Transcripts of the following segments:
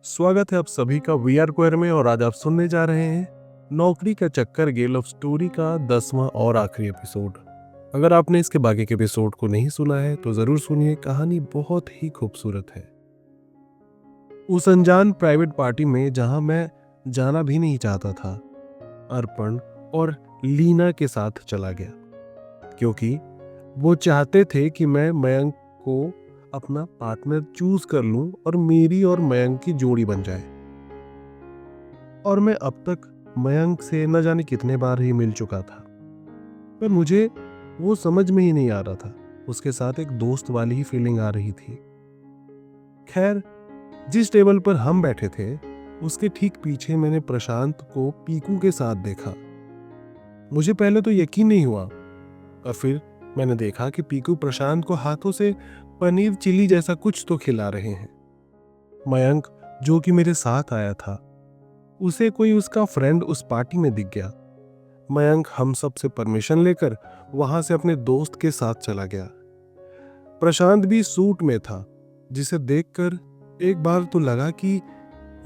स्वागत है आप सभी का वी आर क्वेयर में। और आज आप सुनने जा रहे हैं नौकरी का चक्कर गे लव स्टोरी का 10वां और आखिरी एपिसोड। अगर आपने इसके बाकी के एपिसोड को नहीं सुना है तो जरूर सुनिए, कहानी बहुत ही खूबसूरत है। उस अनजान प्राइवेट पार्टी में जहां मैं जाना भी नहीं चाहता था, अर्पण और लीना के साथ चला गया क्योंकि वो चाहते थे कि मैं मयंक को अपना पार्टनर चूज कर लूं और मेरी और मयंक की जोड़ी बन जाए। और मैं अब तक मयंक से न जाने कितने बार ही मिल चुका था, पर मुझे वो समझ में ही नहीं आ रहा था। उसके साथ एक दोस्त वाली ही फीलिंग आ रही थी। खैर, जिस टेबल पर हम बैठे थे उसके ठीक पीछे मैंने प्रशांत को पीकू के साथ देखा। मुझे पहले तो यकीन नहीं हुआ, और फिर मैंने देखा कि पीकू प्रशांत को हाथों से पनीर चिली जैसा कुछ तो खिला रहे हैं। मयंक, जो कि मेरे साथ आया था, उसे कोई उसका फ्रेंड उस पार्टी में दिख गया। मयंक हम सब से परमिशन लेकर वहां से अपने दोस्त के साथ चला गया। प्रशांत भी सूट में था, जिसे देखकर एक बार तो लगा कि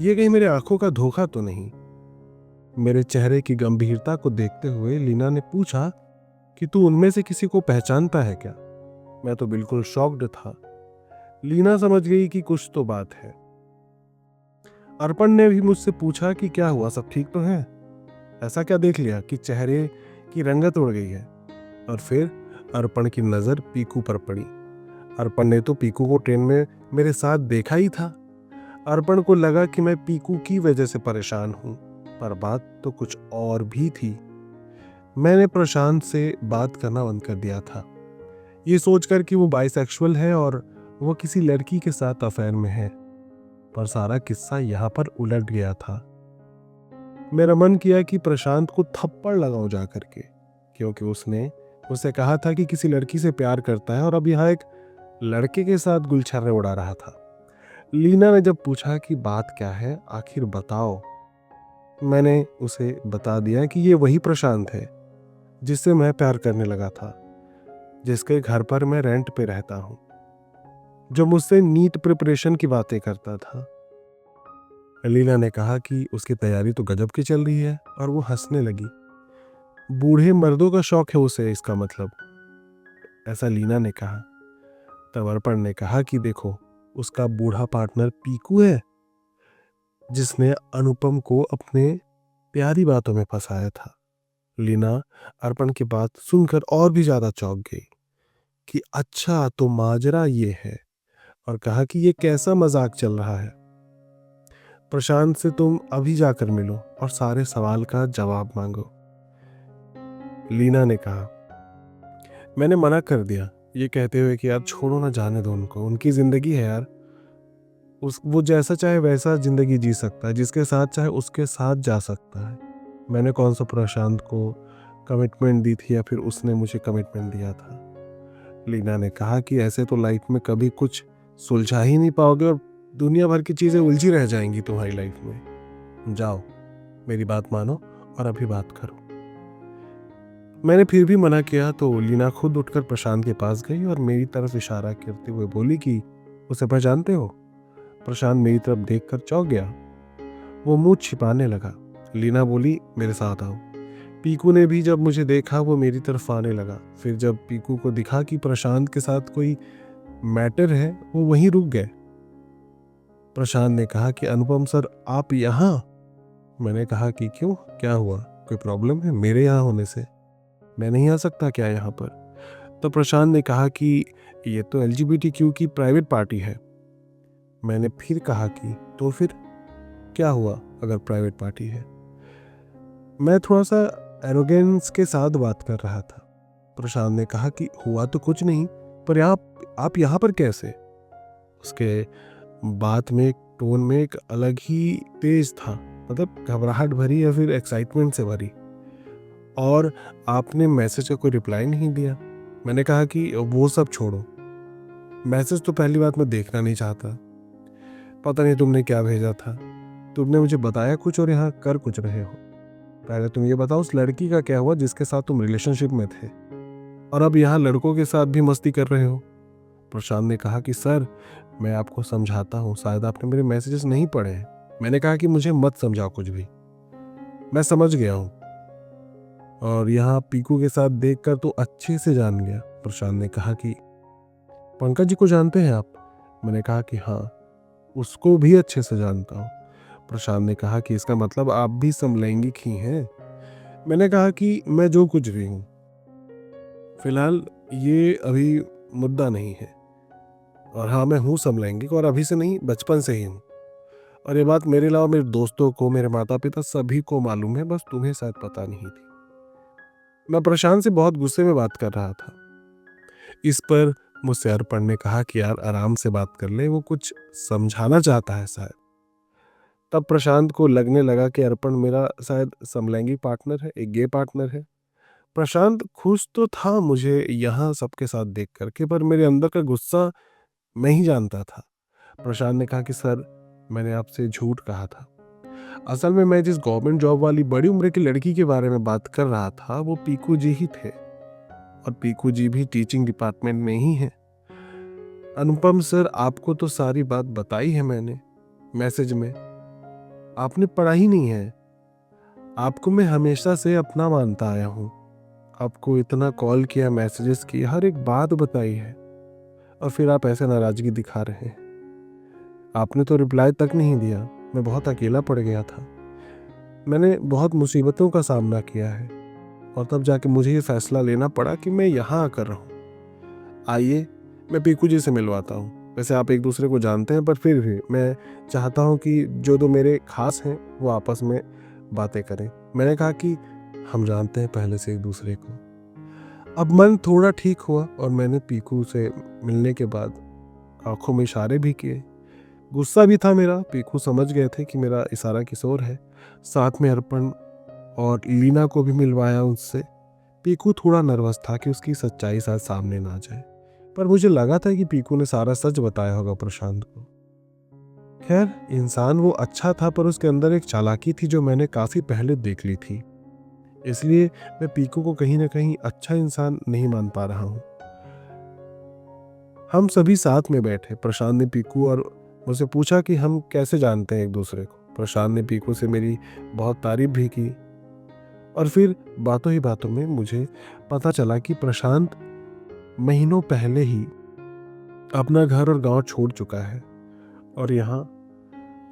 ये कहीं मेरे आंखों का धोखा तो नहीं। मेरे चेहरे की गंभीरता को देखते हुए लीना ने पूछा कि तू उनमें से किसी को पहचानता है क्या? मैं तो बिल्कुल शॉक्ड था। लीना समझ गई कि कुछ तो बात है। अर्पण ने भी मुझसे पूछा कि क्या हुआ, सब ठीक तो है? ऐसा क्या देख लिया कि चेहरे की रंगत उड़ गई है? और फिर अर्पण की नजर पीकू पर पड़ी। अर्पण ने तो पीकू को ट्रेन में मेरे साथ देखा ही था। अर्पण को लगा कि मैं पीकू की वजह से परेशान हूं, पर बात तो कुछ और भी थी। मैंने प्रशांत से बात करना बंद कर दिया था, ये सोचकर कि वो बाइसेक्सुअल है और वो किसी लड़की के साथ अफेयर में है। पर सारा किस्सा यहाँ पर उलट गया था। मेरा मन किया कि प्रशांत को थप्पड़ लगाऊं जा करके, क्योंकि उसने उसे कहा था कि किसी लड़की से प्यार करता है और अब यहाँ एक लड़के के साथ गुलछर्रे उड़ा रहा था। लीना ने जब पूछा कि बात क्या है, आखिर बताओ, मैंने उसे बता दिया कि ये वही प्रशांत है जिससे मैं प्यार करने लगा था, जिसके घर पर मैं रेंट पे रहता हूँ, जो मुझसे नीट प्रिपरेशन की बातें करता था। लीना ने कहा कि उसकी तैयारी तो गजब की चल रही है, और वो हंसने लगी। बूढ़े मर्दों का शौक है उसे, इसका मतलब, ऐसा लीना ने कहा। तब अर्पण ने कहा कि देखो, उसका बूढ़ा पार्टनर पीकू है, जिसने अनुपम को अपने प्यारी बातों में फंसाया था। लीना अर्पण की बात सुनकर और भी ज्यादा चौंक गई कि अच्छा, तो माजरा ये है, और कहा कि ये कैसा मजाक चल रहा है? प्रशांत से तुम अभी जाकर मिलो और सारे सवाल का जवाब मांगो, लीना ने कहा। मैंने मना कर दिया, ये कहते हुए कि यार छोड़ो ना, जाने दो उनको, उनकी जिंदगी है यार। वो जैसा चाहे वैसा जिंदगी जी सकता है, जिसके साथ चाहे उसके साथ जा सकता है। मैंने कौन सा प्रशांत को कमिटमेंट दी थी या फिर उसने मुझे कमिटमेंट दिया था? लीना ने कहा कि ऐसे तो लाइफ में कभी कुछ सुलझा ही नहीं पाओगे और दुनिया भर की चीजें उलझी रह जाएंगी तुम्हारी लाइफ में। जाओ, मेरी बात मानो और अभी बात करो। मैंने फिर भी मना किया तो लीना खुद उठकर प्रशांत के पास गई और मेरी तरफ इशारा करते हुए बोली कि उसे पहचानते हो? प्रशांत मेरी तरफ देखकर चौंक गया। वो मुंह छिपाने लगा। लीना बोली, मेरे साथ आओ। पीकू ने भी जब मुझे देखा वो मेरी तरफ आने लगा। फिर जब पीकू को दिखा कि प्रशांत के साथ कोई मैटर है, वो वहीं रुक गए। प्रशांत ने कहा कि अनुपम सर, आप यहाँ? मैंने कहा कि क्यों, क्या हुआ, कोई प्रॉब्लम है मेरे यहाँ होने से? मैं नहीं आ सकता क्या यहाँ पर? तो प्रशांत ने कहा कि ये तो LGBTQ की प्राइवेट पार्टी है। मैंने फिर कहा कि तो फिर क्या हुआ अगर प्राइवेट पार्टी है? मैं थोड़ा सा एरोगेंस के साथ बात कर रहा था। प्रशांत ने कहा कि हुआ तो कुछ नहीं, पर आप यहाँ पर कैसे? उसके बात में, टोन में एक अलग ही तेज था, मतलब घबराहट भरी या फिर एक्साइटमेंट से भरी। और आपने मैसेज का कोई रिप्लाई नहीं दिया। मैंने कहा कि वो सब छोड़ो, मैसेज तो पहली बात मैं देखना नहीं चाहता। पता नहीं तुमने क्या भेजा था, तुमने मुझे बताया कुछ और यहाँ कर कुछ रहे हो। पहले तुम ये बताओ, उस लड़की का क्या हुआ जिसके साथ तुम रिलेशनशिप में थे, और अब यहाँ लड़कों के साथ भी मस्ती कर रहे हो? प्रशांत ने कहा कि सर, मैं आपको समझाता हूँ, शायद आपने मेरे मैसेजेस नहीं पढ़े हैं। मैंने कहा कि मुझे मत समझाओ कुछ भी, मैं समझ गया हूँ और यहाँ पीकू के साथ देखकर तो अच्छे से जान गया। प्रशांत ने कहा कि पंकज जी को जानते हैं आप? मैंने कहा कि हाँ, उसको भी अच्छे से जानता हूँ। प्रशांत ने कहा कि इसका मतलब आप भी समलैंगिक ही हैं? मैंने कहा कि मैं जो कुछ भी हूँ, फिलहाल ये अभी मुद्दा नहीं है। और हाँ, मैं हूँ समलैंगिक और अभी से नहीं, बचपन से ही हूँ। और ये बात मेरे अलावा मेरे दोस्तों को, मेरे माता पिता सभी को मालूम है, बस तुम्हें शायद पता नहीं थी। मैं प्रशांत से बहुत गुस्से में बात कर रहा था। इस पर मुझसे अर्पण ने कहा कि यार आराम से बात कर ले, वो कुछ समझाना चाहता है शायद। तब प्रशांत को लगने लगा कि अर्पण मेरा शायद समलैंगिक पार्टनर है, एक गे पार्टनर है। प्रशांत खुश तो था मुझे यहाँ सबके साथ देख करके, पर मेरे अंदर का गुस्सा मैं ही जानता था। प्रशांत ने कहा कि सर, मैंने आपसे झूठ कहा था। असल में मैं जिस गवर्नमेंट जॉब वाली बड़ी उम्र की लड़की के बारे में बात कर रहा था, वो पीकू जी ही थे। और पीकू जी भी टीचिंग डिपार्टमेंट में ही हैं। अनुपम सर, आपको तो सारी बात बताई है मैंने मैसेज में, आपने पढ़ा ही नहीं है। आपको मैं हमेशा से अपना मानता आया हूँ, आपको इतना कॉल किया, मैसेजेस किए, हर एक बात बताई है, और फिर आप ऐसे नाराजगी दिखा रहे हैं। आपने तो रिप्लाई तक नहीं दिया। मैं बहुत अकेला पड़ गया था, मैंने बहुत मुसीबतों का सामना किया है, और तब जाके मुझे ये फैसला लेना पड़ा कि मैं यहाँ आकर रहूँ। आइए, मैं पीकू जी से मिलवाता हूँ। वैसे आप एक दूसरे को जानते हैं, पर फिर भी मैं चाहता हूँ कि जो दो मेरे खास हैं वो आपस में बातें करें। मैंने कहा कि हम जानते हैं पहले से एक दूसरे को। अब मन थोड़ा ठीक हुआ और मैंने पीकू से मिलने के बाद आंखों में इशारे भी किए। गुस्सा भी था मेरा, पीकू समझ गए थे कि मेरा इशारा किशोर है। साथ में अर्पण और लीना को भी मिलवाया उससे। पीकू थोड़ा नर्वस था कि उसकी सच्चाई शायद सामने ना जाए, पर मुझे लगा था कि पीकू ने सारा सच बताया होगा प्रशांत को। खैर, इंसान वो अच्छा था, पर उसके अंदर एक चालाकी थी जो मैंने काफी पहले देख ली थी। इसलिए मैं पीकू को कहीं ना कहीं अच्छा इंसान नहीं मान पा रहा हूँ। हम सभी साथ में बैठे। प्रशांत ने पीकू और मुझसे पूछा कि हम कैसे जानते हैं एक दूसरे को। प्रशांत ने पीकू से मेरी बहुत तारीफ भी की, और फिर बातों ही बातों में मुझे पता चला कि प्रशांत महीनों पहले ही अपना घर और गांव छोड़ चुका है और यहाँ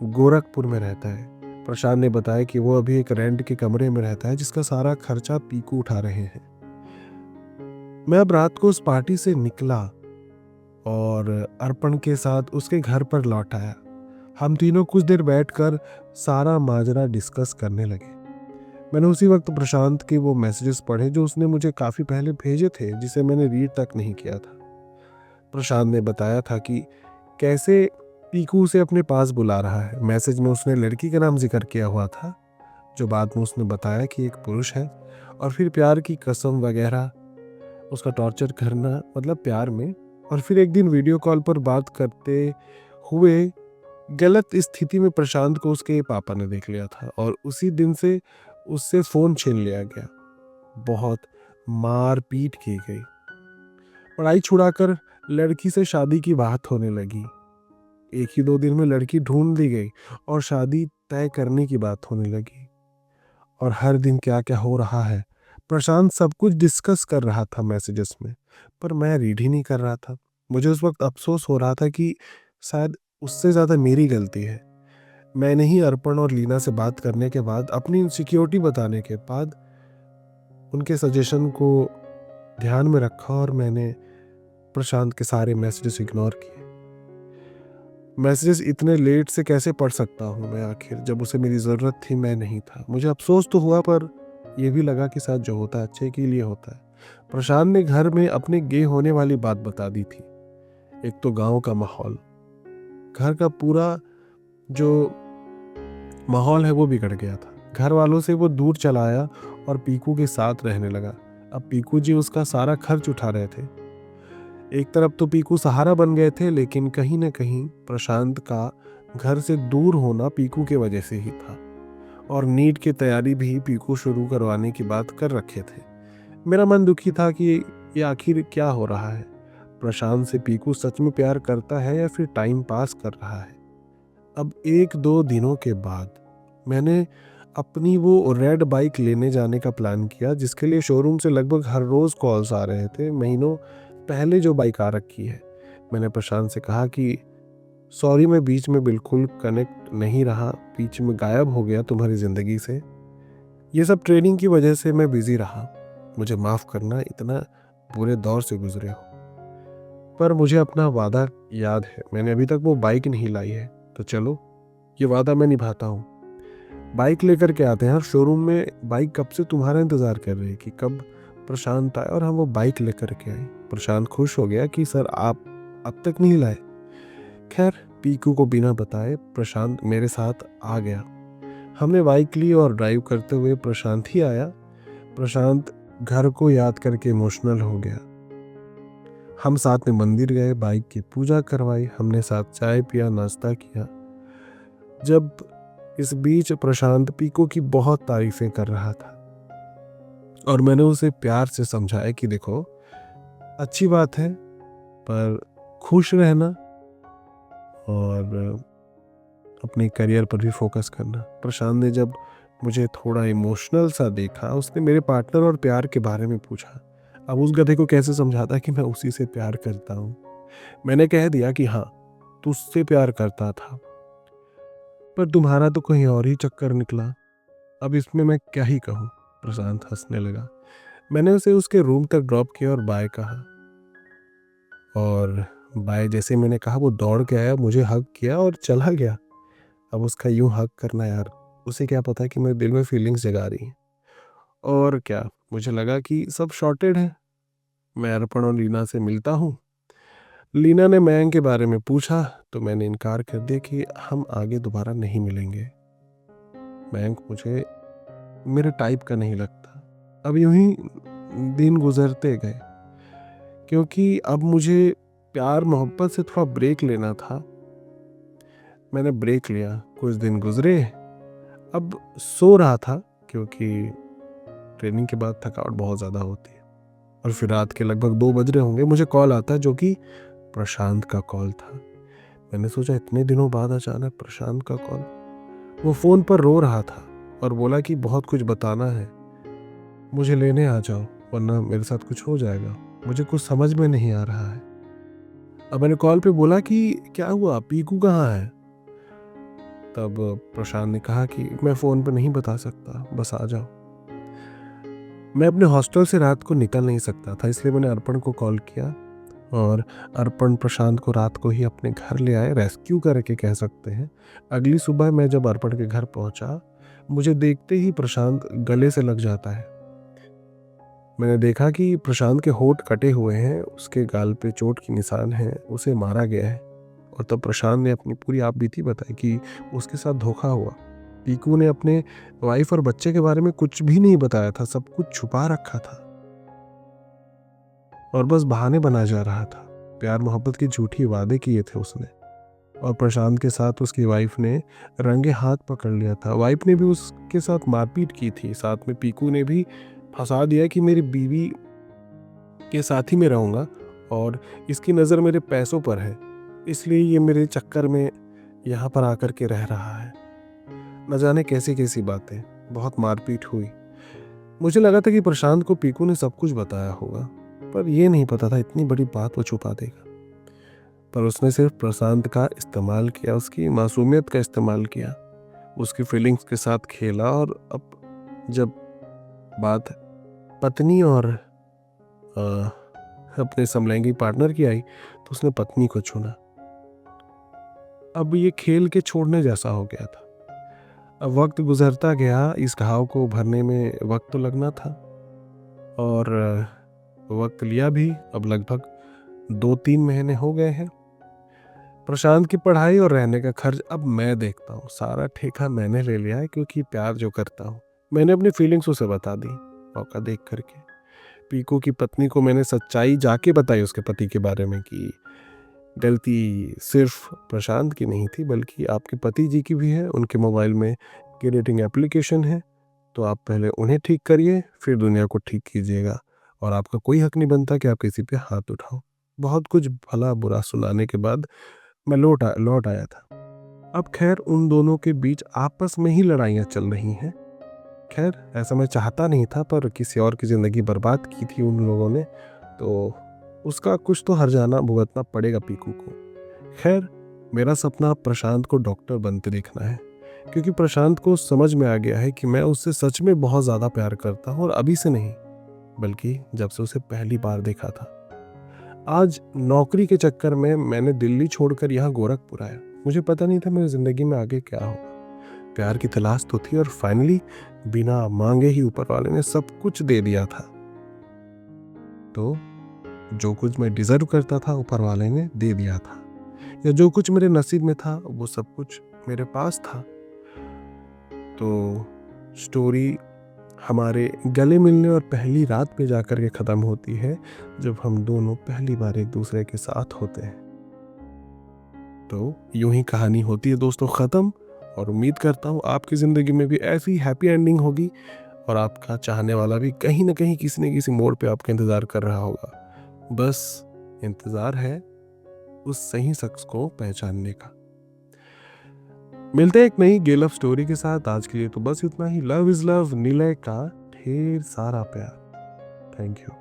गोरखपुर में रहता है। प्रशांत ने बताया कि वो अभी एक रेंट के कमरे में रहता है, जिसका सारा खर्चा पीकू उठा रहे हैं। मैं अब रात को उस पार्टी से निकला और अर्पण के साथ उसके घर पर लौट आया। हम तीनों कुछ देर बैठकर सारा माजरा डिस्कस करने लगे। मैंने उसी वक्त प्रशांत के वो मैसेजेस पढ़े जो उसने मुझे काफ़ी पहले भेजे थे, जिसे मैंने रीड तक नहीं किया था। प्रशांत ने बताया था कि कैसे पीकू उसे अपने पास बुला रहा है। मैसेज में उसने लड़की का नाम जिक्र किया हुआ था, जो बाद में उसने बताया कि एक पुरुष है, और फिर प्यार की कसम वगैरह, उसका टॉर्चर करना मतलब प्यार में। और फिर एक दिन वीडियो कॉल पर बात करते हुए गलत स्थिति में प्रशांत को उसके पापा ने देख लिया था और उसी दिन से उससे फ़ोन छीन लिया गया। बहुत मार पीट की गई। पढ़ाई छुड़ाकर लड़की से शादी की बात होने लगी। एक ही 2 दिन में लड़की ढूंढ ली गई और शादी तय करने की बात होने लगी। और हर दिन क्या क्या हो रहा है, प्रशांत सब कुछ डिस्कस कर रहा था मैसेजेस में, पर मैं रीड ही नहीं कर रहा था। मुझे उस वक्त अफसोस हो रहा था कि शायद उससे ज़्यादा मेरी गलती है। मैंने ही अर्पण और लीना से बात करने के बाद, अपनी इनसिक्योरिटी बताने के बाद, उनके सजेशन को ध्यान में रखा और मैंने प्रशांत के सारे मैसेजेस इग्नोर किए। मैसेजेस इतने लेट से कैसे पढ़ सकता हूँ मैं आखिर, जब उसे मेरी ज़रूरत थी मैं नहीं था। मुझे अफसोस तो हुआ, पर यह भी लगा कि शायद जो होता है अच्छे के लिए होता है। प्रशांत ने घर में अपने गे होने वाली बात बता दी थी। एक तो गांव का माहौल, घर का पूरा जो माहौल है वो बिगड़ गया था। घर वालों से वो दूर चला आया और पीकू के साथ रहने लगा। अब पीकू जी उसका सारा खर्च उठा रहे थे। एक तरफ तो पीकू सहारा बन गए थे, लेकिन कहीं ना कहीं प्रशांत का घर से दूर होना पीकू के वजह से ही था। और नीट की तैयारी भी पीकू शुरू करवाने की बात कर रखे थे। मेरा मन दुखी था कि ये आखिर क्या हो रहा है। प्रशांत से पीकू सच में प्यार करता है या फिर टाइम पास कर रहा है। अब 1-2 दिनों के बाद मैंने अपनी वो रेड बाइक लेने जाने का प्लान किया, जिसके लिए शोरूम से लगभग हर रोज़ कॉल्स आ रहे थे। महीनों पहले जो बाइक आ रखी है, मैंने प्रशांत से कहा कि सॉरी, मैं बीच में बिल्कुल कनेक्ट नहीं रहा, बीच में गायब हो गया तुम्हारी ज़िंदगी से। ये सब ट्रेनिंग की वजह से मैं बिज़ी रहा, मुझे माफ़ करना, इतना बुरे दौर से गुजरे हो। पर मुझे अपना वादा याद है, मैंने अभी तक वो बाइक नहीं लाई है, तो चलो ये वादा मैं निभाता हूँ। बाइक लेकर के आते हैं। और शोरूम में बाइक कब से तुम्हारा इंतज़ार कर रही है कि कब प्रशांत आए और हम वो बाइक लेकर के आए। प्रशांत खुश हो गया कि सर आप अब तक नहीं लाए। खैर, पीकू को बिना बताए प्रशांत मेरे साथ आ गया। हमने बाइक ली और ड्राइव करते हुए प्रशांत ही आया। प्रशांत घर को याद करके इमोशनल हो गया। हम साथ में मंदिर गए, बाइक की पूजा करवाई, हमने साथ चाय पिया, नाश्ता किया। जब इस बीच प्रशांत पीकू की बहुत तारीफें कर रहा था और मैंने उसे प्यार से समझाया कि देखो, अच्छी बात है, पर खुश रहना और अपने करियर पर भी फोकस करना। प्रशांत ने जब मुझे थोड़ा इमोशनल सा देखा, उसने मेरे पार्टनर और प्यार के बारे में पूछा। अब उस गधे को कैसे समझाता कि मैं उसी से प्यार करता हूँ। मैंने कह दिया कि हाँ, तुझसे प्यार करता था, पर तुम्हारा तो कहीं और ही चक्कर निकला। अब इसमें मैं क्या ही कहूँ। प्रशांत हंसने लगा। मैंने उसे उसके रूम तक ड्रॉप किया और बाय कहा। और बाय जैसे मैंने कहा, वो दौड़ के आया, मुझे हग किया और चला गया। अब उसका यूं हग करना, यार, उसे क्या पता कि मेरे दिल में फीलिंग्स जगा रही हैं। और क्या, मुझे लगा कि सब शॉर्टेड है। मैं अर्पण और लीना से मिलता हूँ। लीना ने मयंक के बारे में पूछा तो मैंने इनकार कर दिया कि हम आगे दोबारा नहीं मिलेंगे। मयंक मुझे मेरे टाइप का नहीं लगता। अब यूं ही दिन गुजरते गए, क्योंकि अब मुझे प्यार मोहब्बत से थोड़ा ब्रेक लेना था। मैंने ब्रेक लिया, कुछ दिन गुजरे। अब सो रहा था, क्योंकि ट्रेनिंग के बाद थकावट बहुत ज़्यादा होती है। और फिर रात के लगभग 2 बज रहे होंगे, मुझे कॉल आता है, जो कि प्रशांत का कॉल था। मैंने सोचा इतने दिनों बाद अचानक प्रशांत का कॉल। वो फ़ोन पर रो रहा था और बोला कि बहुत कुछ बताना है, मुझे लेने आ जाओ वरना मेरे साथ कुछ हो जाएगा। मुझे कुछ समझ में नहीं आ रहा है। अब मैंने कॉल पे बोला कि क्या हुआ, पीकू कहाँ है। तब प्रशांत ने कहा कि मैं फ़ोन पे नहीं बता सकता, बस आ जाओ। मैं अपने हॉस्टल से रात को निकल नहीं सकता था, इसलिए मैंने अर्पण को कॉल किया और अर्पण प्रशांत को रात को ही अपने घर ले आए, रेस्क्यू करके कह सकते हैं। अगली सुबह मैं जब अर्पण के घर पहुंचा, मुझे देखते ही प्रशांत गले से लग जाता है। मैंने देखा कि प्रशांत के होंठ कटे हुए हैं, उसके गाल पे चोट के निशान हैं, उसे मारा गया है। और तब प्रशांत ने अपनी पूरी आपबीती बताई कि उसके साथ धोखा हुआ। पीकू ने अपने वाइफ और बच्चे के बारे में कुछ भी नहीं बताया था, सब कुछ छुपा रखा था और बस बहाने बना जा रहा था। प्यार मोहब्बत की झूठी वादे किए थे उसने, और प्रशांत के साथ उसकी वाइफ ने रंगे हाथ पकड़ लिया था। वाइफ ने भी उसके साथ मारपीट की थी। साथ में पीकू ने भी फंसा दिया कि मेरी बीवी के साथ ही मैं रहूँगा और इसकी नज़र मेरे पैसों पर है, इसलिए ये मेरे चक्कर में यहाँ पर आकर के रह रहा है। न जाने कैसी कैसी बातें, बहुत मारपीट हुई। मुझे लगा था कि प्रशांत को पीकू ने सब कुछ बताया होगा, पर यह नहीं पता था इतनी बड़ी बात वो छुपा देगा। पर उसने सिर्फ प्रशांत का इस्तेमाल किया, उसकी मासूमियत का इस्तेमाल किया, उसकी फीलिंग्स के साथ खेला। और अब जब बात पत्नी और अपने समलैंगिक पार्टनर की आई, तो उसने पत्नी को चुना। अब ये खेल के छोड़ने जैसा हो गया था। अब वक्त गुजरता गया, इस घाव को भरने में वक्त तो लगना था और वक्त लिया भी। अब लगभग 2-3 महीने हो गए हैं। प्रशांत की पढ़ाई और रहने का खर्च अब मैं देखता हूँ, सारा ठेका मैंने ले लिया है, क्योंकि प्यार जो करता हूँ मैंने अपनी फीलिंग्स उसे बता दी मौका देख करके। पीकू की पत्नी को मैंने सच्चाई जाके बताई उसके पति के बारे में कि गलती सिर्फ प्रशांत की नहीं थी, बल्कि आपके पति जी की भी है। उनके मोबाइल में डेटिंग एप्लीकेशन है, तो आप पहले उन्हें ठीक करिए, फिर दुनिया को ठीक कीजिएगा। और आपका कोई हक नहीं बनता कि आप किसी पे हाथ उठाओ। बहुत कुछ भला बुरा सुनाने के बाद मैं लौट आया था। अब खैर उन दोनों के बीच आपस में ही लड़ाइयाँ चल रही हैं। खैर ऐसा मैं चाहता नहीं था, पर किसी और की ज़िंदगी बर्बाद की थी उन लोगों ने, तो उसका कुछ तो हर्जाना भुगतना पड़ेगा पीकू को। खैर मेरा सपना अब प्रशांत को डॉक्टर बनते देखना है, क्योंकि प्रशांत को समझ में आ गया है कि मैं उससे सच में बहुत ज़्यादा प्यार करता हूँ, और अभी से नहीं बल्कि जब से उसे पहली बार देखा था। आज नौकरी के चक्कर में मैंने दिल्ली छोड़कर यहाँ गोरखपुर आया। मुझे पता नहीं था मेरी ज़िंदगी में आगे क्या होगा। प्यार की तलाश तो थी, और फाइनली बिना मांगे ही ऊपर वाले ने सब कुछ दे दिया था। तो जो कुछ मैं डिजर्व करता था ऊपर वाले ने दे दिया था, या जो कुछ मेरे नसीब में था वो सब कुछ मेरे पास था। तो स्टोरी हमारे गले मिलने और पहली रात पे जाकर के ख़त्म होती है, जब हम दोनों पहली बार एक दूसरे के साथ होते हैं। तो यूं ही कहानी होती है दोस्तों ख़त्म, और उम्मीद करता हूँ आपकी ज़िंदगी में भी ऐसी हैप्पी एंडिंग होगी, और आपका चाहने वाला भी कहीं ना कहीं किसी न किसी मोड़ पे आपका इंतज़ार कर रहा होगा। बस इंतज़ार है उस सही शख्स को पहचानने का। मिलते हैं एक नई गे लव स्टोरी के साथ। आज के लिए तो बस इतना ही। लव इज़ लव, निलय का ढेर सारा प्यार। Thank you.